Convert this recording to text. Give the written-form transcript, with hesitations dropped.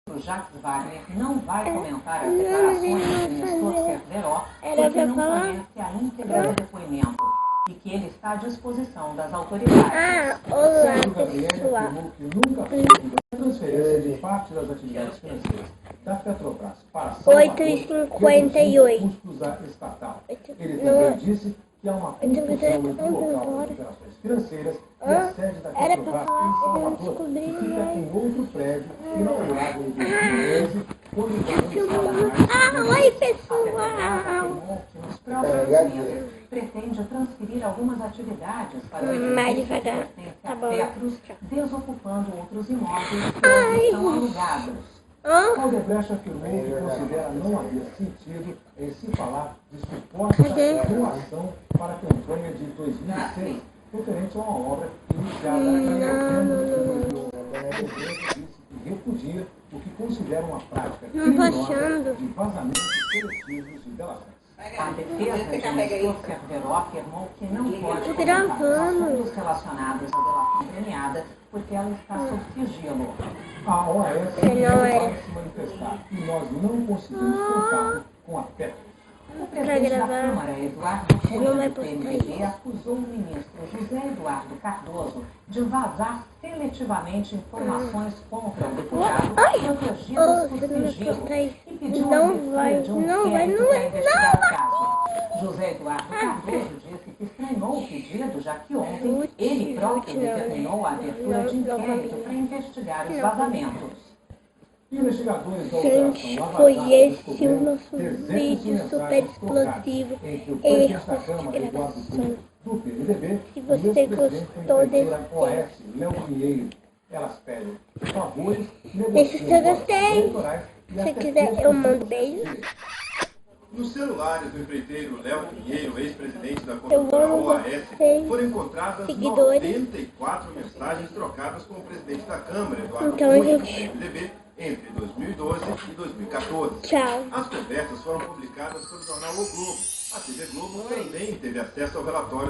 O Jacques Wagner não vai comentar as declarações do Nestor Cerveró, porque não conhece a íntegra do depoimento e que ele está à disposição das autoridades. Olá, Gabriel pessoal. afirmou que nunca fez a transferência de parte das atividades financeiras da Petrobras para Salvador 8h58. custos da estatal. Ele Não. também disse que há uma confusão entre o local das operações financeiras e a sede da Era pra Petrobras falar, em eu Salvador, descobri, que fica mas... em outro prédio, inaugurado em 2011, quando já não estava mais. Oi, pessoal. Nos próximos meses, pretende transferir algumas atividades para o Mais edifício que devagar. pertence Tá a bom. Petros, desocupando outros imóveis que são alugados. Odebrecht afirmou que considera não haver sentido em se falar de suposta doação para a campanha de 2006, referente a uma obra iniciada em novembro de 2011. Odebrecht disse que repudia o que considera uma prática criminosa de vazamentos coletivos de delações. A defesa de Nestor Cerveró afirmou que não pode Tô comentar os gravando. assuntos relacionados à delação premiada, porque ela está sob sigilo. A OAS não vai se manifestar e nós não conseguimos contato com a Petros. O presidente da Câmara, Eduardo Cunha, vai do postar PMDB, acusou o ministro José Eduardo Cardoso de vazar seletivamente informações contra o deputado protegidas por você não vai sigilo postar isso. e pediu Não a abertura vai, de um não vai, inquérito não para vai, investigar o caso. José Eduardo Cardoso disse que estranhou o pedido, já que ontem ele próprio determinou a abertura de inquérito para investigar os vazamentos. Investigadores da Gente, Operação Lava foi Jato esse o descobriram nosso 300 vídeo super mensagens explosivo. trocadas entre o presidente da Erros Câmara, de Eduardo gravação. Cunha, do PMDB, Se e você o ex-presidente gostou da desse empresa OS, Léo Pinheiro. Elas pedem favores, Deixa o seu gostei. eleitorais e Se até quiser, eu mando beijo. Nos celulares do empreiteiro Léo Pinheiro, ex-presidente da Eu construtora amo OAS, vocês, foram encontradas seguidores. 94 mensagens trocadas com o presidente da Câmara, Eduardo Então, Cunha, do gente. PMDB, entre 2012 e 2014. Tchau. As conversas foram publicadas pelo jornal O Globo. A TV Globo também teve acesso ao relatório